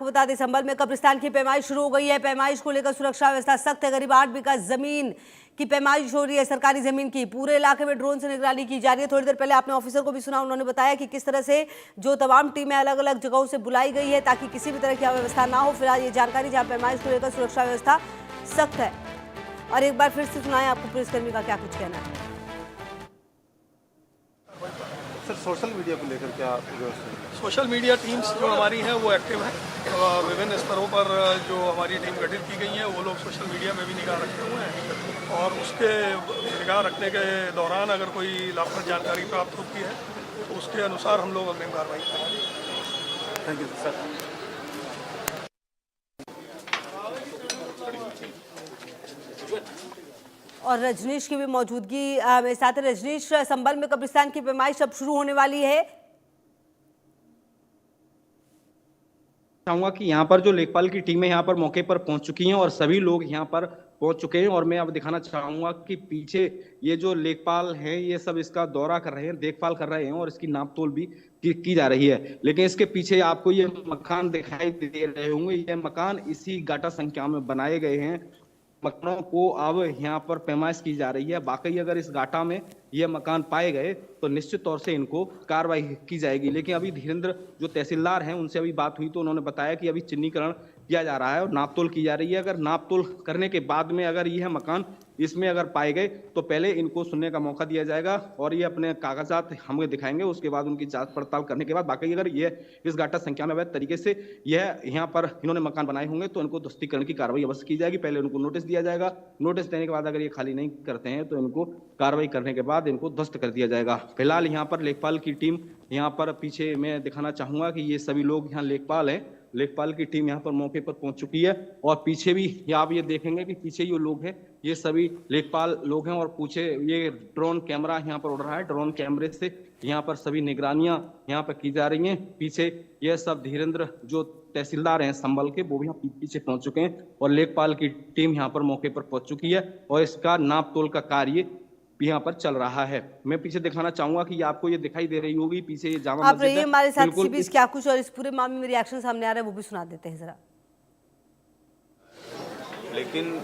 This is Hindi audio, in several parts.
बता दें, संभल में कब्रिस्तान की पैमाइश शुरू हो गई है। पैमाइश को लेकर सुरक्षा व्यवस्था सख्त है। करीब 8 बीघा जमीन की पैमाइश हो रही है, सरकारी जमीन की। पूरे इलाके में ड्रोन से निगरानी की जा रही है। थोड़ी देर पहले आपने ऑफिसर को भी सुना, उन्होंने बताया कि किस तरह से जो तमाम टीमें अलग अलग जगहों से बुलाई गई है ताकि किसी भी तरह की अव्यवस्था ना हो। फिलहाल ये जानकारी जहां पैमाइश को लेकर सुरक्षा व्यवस्था सख्त है। और एक बार फिर से सुनाएं आपको पुलिसकर्मी का क्या कुछ कहना है। सर, सोशल मीडिया को लेकर क्या सोशल मीडिया टीम्स जो हमारी हैं वो एक्टिव हैं। विभिन्न स्तरों पर जो हमारी टीम गठित की गई है वो लोग सोशल मीडिया में भी निगाह रखे हुए हैं और उसके निगाह रखने के दौरान अगर कोई लाभप्रद जानकारी प्राप्त होती है तो उसके अनुसार हम लोग अग्रिम कार्रवाई करेंगे। Thank you sir. और रजनीश की भी मौजूदगी मेरे साथ है। रजनीश, संभल में कब्रिस्तान की पैमाइश अब शुरू होने वाली है। चाहूंगा कि यहाँ पर जो लेखपाल की टीमें यहाँ पर मौके पर पहुंच चुकी हैं और सभी लोग यहाँ पर पहुंच चुके हैं और मैं अब दिखाना चाहूंगा कि पीछे ये जो लेखपाल हैं ये सब इसका दौरा कर रहे हैं, देखभाल कर रहे हैं और इसकी नापतोल भी की जा रही है। लेकिन इसके पीछे आपको ये मकान दिखाई दे रहे होंगे, ये मकान इसी गाटा संख्या में बनाए गए हैं। मकानों को अब यहाँ पर पैमाइश की जा रही है। बाकी अगर इस गाटा में ये मकान पाए गए तो निश्चित तौर से इनको कार्रवाई की जाएगी। लेकिन अभी धीरेन्द्र जो तहसीलदार हैं उनसे अभी बात हुई तो उन्होंने बताया कि अभी चिन्हीकरण किया जा रहा है और नापतोल की जा रही है। अगर नापतोल करने के बाद में अगर यह मकान इसमें अगर पाए गए तो पहले इनको सुनने का मौका दिया जाएगा और ये अपने कागजात हमें दिखाएंगे। उसके बाद उनकी जांच पड़ताल करने के बाद बाकी अगर ये इस गाटा संख्या में अवैध तरीके से यह यहाँ पर इन्होंने मकान बनाए होंगे तो इनको ध्वस्तीकरण की कार्रवाई अवश्य की जाएगी। पहले उनको नोटिस दिया जाएगा, नोटिस देने के बाद अगर ये खाली नहीं करते हैं तो इनको कार्रवाई करने के बाद इनको ध्वस्त कर दिया जाएगा। फिलहाल यहाँ पर लेखपाल की टीम यहाँ पर पीछे मैं दिखाना चाहूंगा कि ये सभी लोग यहाँ लेखपाल हैं। लेखपाल की टीम यहाँ पर मौके पर पहुंच चुकी है और पीछे भी आप ये देखेंगे कि पीछे जो लोग हैं ये सभी लेखपाल लोग हैं और पीछे ये ड्रोन कैमरा यहाँ पर उड़ रहा है। ड्रोन कैमरे से यहाँ पर सभी निगरानियां यहाँ पर की जा रही हैं। पीछे ये सब धीरेन्द्र जो तहसीलदार हैं संभल के वो भी यहाँ पीछे पहुंच चुके हैं और लेखपाल की टीम यहाँ पर मौके पर पहुंच चुकी है और इसका नाप तोल का कार्य यहाँ पर चल रहा है। मैं पीछे दिखाना चाहूंगा कि आपको ये दिखाई दे रही होगी पीछे ये जामा आप मस्जिद है। रहिए हमारे साथ, इसी बीच क्या कुछ और इस पूरे मामले में रिएक्शन सामने आ रहा है वो भी सुना देते हैं जरा। लेकिन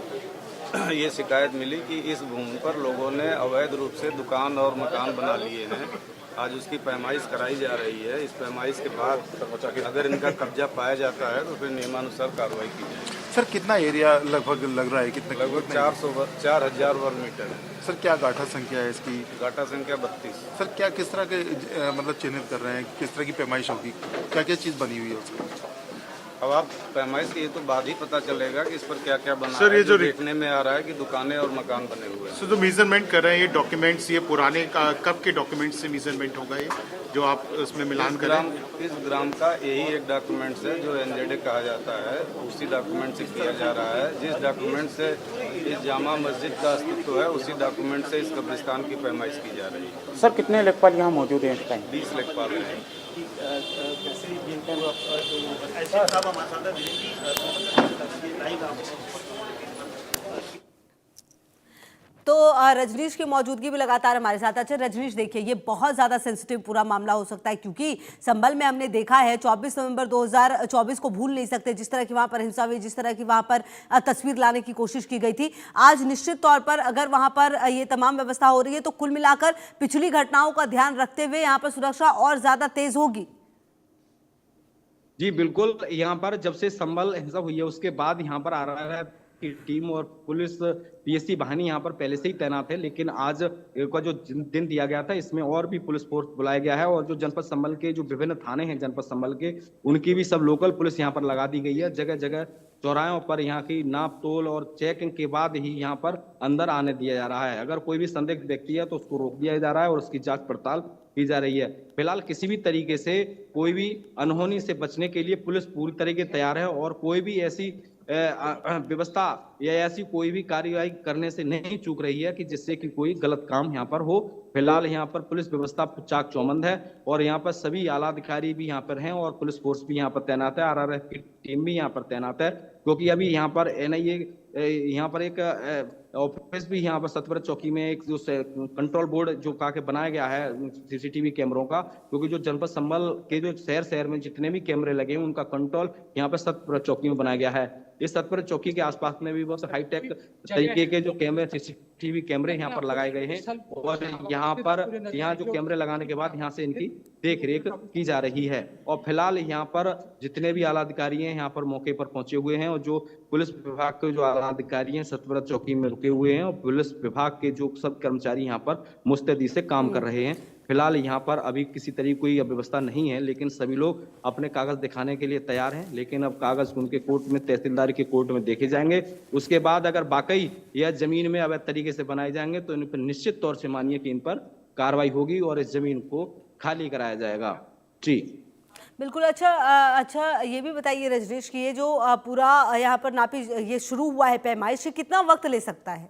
ये शिकायत मिली कि इस भूमि पर लोगों ने अवैध रूप से दुकान और मकान बना लिए हैं। आज उसकी पैमाइश कराई जा रही है। इस पैमाइश के बाद अगर इनका कब्जा पाया जाता है तो फिर नियमानुसार कार्रवाई की जाएगी। सर, कितना एरिया लगभग लग रहा है? कितने? लगभग 4,000 वर्ग मीटर है। सर, क्या गाठा संख्या है इसकी? गाटा संख्या 32। सर, क्या किस तरह के मतलब चिन्हित कर रहे हैं, किस तरह की पैमाइश होगी, क्या क्या चीज़ बनी हुई है उसकी? अब आप पैमाइश के ये तो बाद ही पता चलेगा कि इस पर क्या क्या बना सर, है। ये जो देखने में आ रहा है कि दुकानें और मकान बने हुए हैं। सर, जो मेजरमेंट कर रहे हैं ये डॉक्यूमेंट्स, ये पुराने कब के डॉक्यूमेंट्स से मेजरमेंट होगा ये जो आप उसमें मिलान करें? इस ग्राम का यही एक डॉक्यूमेंट्स है जो एनजेडे कहा जाता है, उसी डॉक्यूमेंट से किया जा रहा है। जिस डॉक्यूमेंट से इस जामा मस्जिद का अस्तित्व है उसी डॉक्यूमेंट से इस कब्रिस्तान की पैमाइश की जा रही है। सर, कितने लेखपाल यहाँ मौजूद हैं इस टाइम? 20 लेखपाल हैं। तो रजनीश की मौजूदगी भी लगातार हमारे साथ। अच्छा रजनीश, देखिए ये बहुत ज़्यादा सेंसिटिव पूरा मामला हो सकता है क्योंकि संभल में हमने देखा है 24 नवंबर 2024 को भूल नहीं सकते, जिस तरह की वहाँ पर हिंसा हुई, जिस तरह की वहाँ पर तस्वीर लाने की कोशिश की गई थी। आज निश्चित तौर पर अगर वहाँ पर ये तमाम व्यवस्था हो रही है तो कुल मिलाकर पिछली घटनाओं का ध्यान रखते हुए यहाँ पर सुरक्षा और ज़्यादा तेज होगी। जी बिल्कुल, यहाँ पर जब से संभल हिंसा हुई है उसके बाद यहाँ पर आ रहा है की टीम और पुलिस पीएससी वाहिनी यहाँ पर पहले से ही तैनात है। लेकिन आज का जो दिन दिया गया था इसमें और भी पुलिस फोर्स बुलाया गया है और जो जनपद संभल के जो विभिन्न थाने हैं जनपद संभल के उनकी भी सब लोकल पुलिस यहाँ पर लगा दी गई है। जगह जगह चौराहों पर यहाँ की नाप तोल और चेकिंग के बाद ही यहाँ पर अंदर आने दिया जा रहा है। अगर कोई भी संदिग्ध व्यक्ति है तो उसको रोक दिया जा रहा है और उसकी जांच पड़ताल की जा रही है। फिलहाल किसी भी तरीके से कोई भी अनहोनी से बचने के लिए पुलिस पूरी तरीके तैयार है और कोई भी ऐसी व्यवस्था या ऐसी कोई भी कार्यवाही करने से नहीं चूक रही है कि जिससे कि कोई गलत काम यहाँ पर हो। फिलहाल यहाँ पर पुलिस व्यवस्था चाक चौबंद है और यहाँ पर सभी आला अधिकारी भी यहाँ पर हैं और पुलिस फोर्स भी यहाँ पर तैनात है। आरआरएफ की टीम भी यहाँ पर तैनात है क्योंकि अभी यहाँ पर एनआईए यहाँ पर एक ऑफिस भी यहाँ पर सतपुरा चौकी में एक जो कंट्रोल बोर्ड जो के बनाया गया है सीसीटीवी कैमरों का, क्योंकि जो जनपद संभल के जो शहर में जितने भी कैमरे लगे हैं उनका कंट्रोल यहाँ पर सतपुरा चौकी में बनाया गया है। इस सतपुरा चौकी के आसपास में भी बहुत हाईटेक तरीके के जो कैमरे सीसीटीवी कैमरे यहाँ पर लगाए गए हैं, और यहाँ जो कैमरे लगाने के बाद यहाँ से इनकी देख रेख की जा रही है। और फिलहाल यहाँ पर जितने भी आला अधिकारी हैं यहाँ पर मौके पर पहुंचे हुए हैं, और जो पुलिस विभाग के जो आला अधिकारी हैं सतपुरा चौकी में रुके हुए हैं, और पुलिस विभाग के जो सब कर्मचारी यहाँ पर मुस्तैदी से काम कर रहे हैं। फिलहाल यहाँ पर अभी किसी तरह की कोई व्यवस्था नहीं है, लेकिन सभी लोग अपने कागज दिखाने के लिए तैयार हैं। लेकिन अब कागज उनके कोर्ट में, तहसीलदार के कोर्ट में देखे जाएंगे। उसके बाद अगर वाकई यह जमीन में अवैध तरीके से बनाए जाएंगे तो इन पर निश्चित तौर से मानिए कि इन पर कार्रवाई होगी और इस जमीन को खाली कराया जाएगा। जी बिल्कुल। अच्छा, ये भी बताइए रजनीश कि ये जो पूरा यहाँ पर नापी ये शुरू हुआ है पैमाइश, कितना वक्त ले सकता है?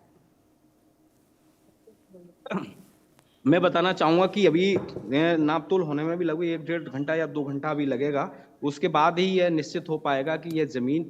मैं बताना चाहूंगा कि अभी नापतोल होने में भी लगभग 1-1.5 घंटा या 2 घंटा भी लगेगा। उसके बाद ही यह निश्चित हो पाएगा कि यह जमीन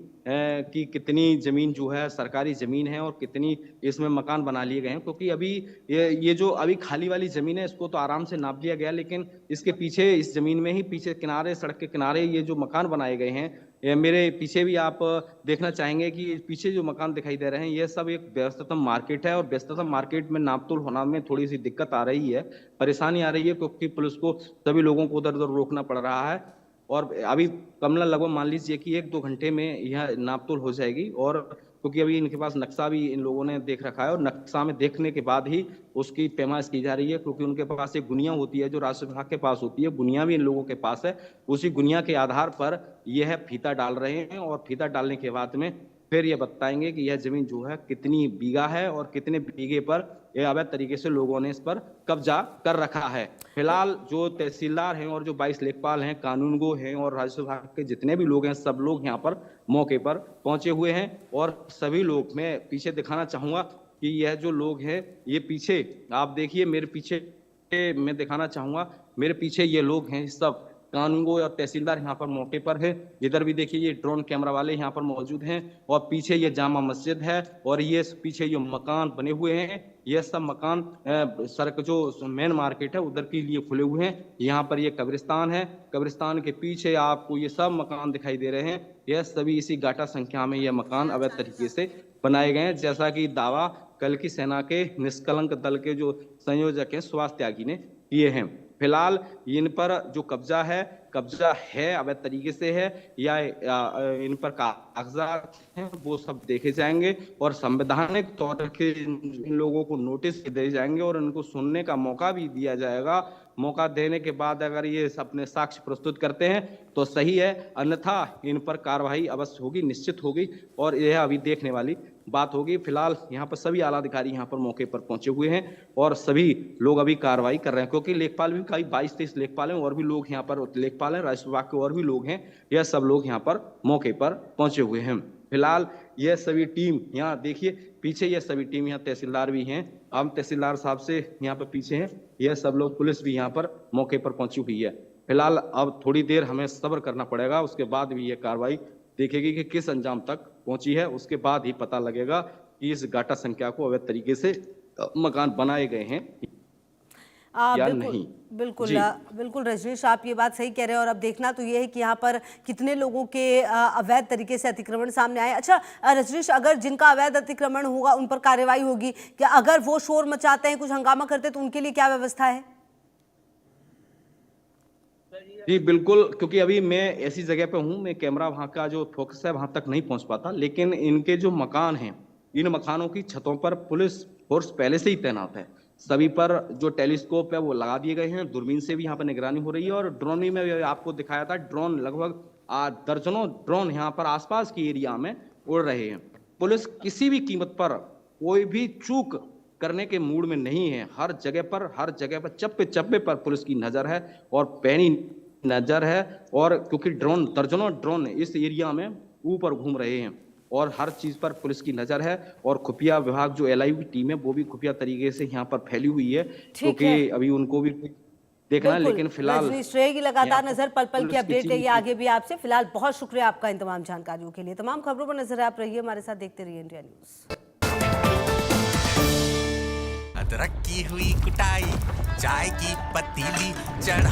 की कितनी जमीन जो है सरकारी जमीन है और कितनी इसमें मकान बना लिए गए हैं। क्योंकि अभी ये जो अभी खाली वाली जमीन है इसको तो आराम से नाप लिया गया, लेकिन इसके पीछे, इस जमीन में ही पीछे किनारे, सड़क के किनारे ये जो मकान बनाए गए हैं, मेरे पीछे भी आप देखना चाहेंगे कि पीछे जो मकान दिखाई दे रहे हैं ये सब एक व्यस्ततम मार्केट है, और व्यस्ततम मार्केट में नापतोल होना में थोड़ी सी दिक्कत आ रही है, परेशानी आ रही है, क्योंकि पुलिस को सभी लोगों को उधर उधर रोकना पड़ रहा है। और अभी कमला लगभग मान लीजिए कि 1-2 घंटे में यह नापतोल हो जाएगी। और क्योंकि अभी इनके पास नक्शा भी इन लोगों ने देख रखा है, और नक्शा में देखने के बाद ही उसकी पैमाइश की जा रही है, क्योंकि उनके पास एक गुनिया होती है जो राजस्व विभाग के पास होती है, गुनिया भी इन लोगों के पास है। उसी गुनिया के आधार पर यह फीता डाल रहे हैं, और फीता डालने के बाद में फिर ये बताएंगे कि यह जमीन जो है कितनी बीघा है और कितने बीघे पर यह अवैध तरीके से लोगों ने इस पर कब्जा कर रखा है। फिलहाल जो तहसीलदार हैं और जो 22 लेखपाल हैं, कानूनगो हैं और राजस्व विभाग के जितने भी लोग हैं, सब लोग यहाँ पर मौके पर पहुंचे हुए हैं। और सभी लोग, मैं पीछे दिखाना चाहूंगा कि यह जो लोग हैं, ये पीछे आप देखिए, मेरे पीछे मैं दिखाना चाहूंगा, मेरे पीछे ये लोग हैं, सब कानूनगो और तहसीलदार यहाँ पर मौके पर है। इधर भी देखिए ये ड्रोन कैमरा वाले यहाँ पर मौजूद हैं, और पीछे ये जामा मस्जिद है, और ये पीछे ये मकान बने हुए हैं, ये सब मकान सड़क जो मेन मार्केट है उधर के लिए खुले हुए हैं। यहाँ पर ये कब्रिस्तान है, कब्रिस्तान के पीछे आपको ये सब मकान दिखाई दे रहे हैं। यह सभी इसी गाटा संख्या में यह मकान अवैध तरीके से बनाए गए हैं, जैसा कि दावा कल की सेना के निष्कलंक दल के जो संयोजक हैं सुभाष त्यागी ने किए हैं। फिलहाल इन पर जो कब्जा है अवैध तरीके से है या इन पर कागजात हैं, वो सब देखे जाएंगे, और संवैधानिक तौर पर इन लोगों को नोटिस दिए जाएंगे और उनको सुनने का मौका भी दिया जाएगा। मौका देने के बाद अगर ये अपने साक्ष्य प्रस्तुत करते हैं तो सही है, अन्यथा इन पर कार्रवाई अवश्य होगी, निश्चित होगी, और यह अभी देखने वाली बात होगी। फिलहाल यहाँ पर सभी आला अधिकारी यहाँ पर मौके पर पहुंचे हुए हैं, और सभी लोग अभी कार्रवाई कर रहे हैं, क्योंकि लेखपाल भी कई 22-23 लेखपाल हैं, और भी लोग यहाँ पर लेखपाल हैं, राजस्व विभाग के और भी लोग हैं, यह सब लोग यहाँ पर मौके पर पहुंचे हुए हैं। फिलहाल यह सभी टीम यहाँ देखिए, पीछे यह सभी टीम, यहाँ तहसीलदार भी हैं, हम तहसीलदार साहब से यहाँ पर पीछे हैं, यह सब लोग, पुलिस भी यहाँ पर मौके पर पहुंची हुई है। फिलहाल अब थोड़ी देर हमें सब्र करना पड़ेगा, उसके बाद भी यह कार्रवाई देखेगी कि किस अंजाम तक पहुंची है, उसके बाद ही पता लगेगा कि इस गाटा संख्या को अवैध तरीके से मकान बनाए गए हैं या नहीं। बिल्कुल रजनीश, आप ये बात सही कह रहे हैं, और अब देखना तो ये है कि यहाँ पर कितने लोगों के अवैध तरीके से अतिक्रमण सामने आए। अच्छा रजनीश, अगर जिनका अवैध अतिक्रमण होगा उन पर कार्रवाई होगी क्या? अगर वो शोर मचाते हैं, कुछ हंगामा करते हैं, तो उनके लिए क्या व्यवस्था है? जी बिल्कुल, क्योंकि अभी मैं ऐसी जगह पे हूँ, मैं कैमरा वहाँ का जो फोकस है वहां तक नहीं पहुंच पाता, लेकिन इनके जो मकान हैं, इन मकानों की छतों पर पुलिस फोर्स पहले से ही तैनात है। सभी पर जो टेलीस्कोप है वो लगा दिए गए हैं, दूरबीन से भी यहाँ पर निगरानी हो रही है, और ड्रोन भी मैं आपको दिखाया था, ड्रोन लगभग दर्जनों ड्रोन यहाँ पर आसपास की एरिया में उड़ रहे हैं। पुलिस किसी भी कीमत पर कोई भी चूक करने के मूड में नहीं है, हर जगह पर चप्पे चप्पे पर पुलिस की नजर है और पैनी नजर है, और क्योंकि दर्जनों ड्रोन इस एरिया में ऊपर घूम रहे हैं, और हर चीज पर पुलिस की नजर है, और खुफिया विभाग जो LIU की टीम है वो भी खुफिया तरीके से यहाँ पर फैली हुई है, क्योंकि अभी उनको भी देखना, बिल्कुल, लेकिन फिलहाल रजनीश रहेगी लगातार यहाँ नजर, पल पल की पुलिस की अपडेट टीम लेंगे की- आगे भी आपसे। फिलहाल बहुत शुक्रिया आपका इन तमाम जानकारियों के लिए। तमाम खबरों पर नजर आप रहिए हमारे साथ, देखते रहिए इंडिया न्यूज। अदरक की हुई कुटाई, चाय की पतीली चढ़ा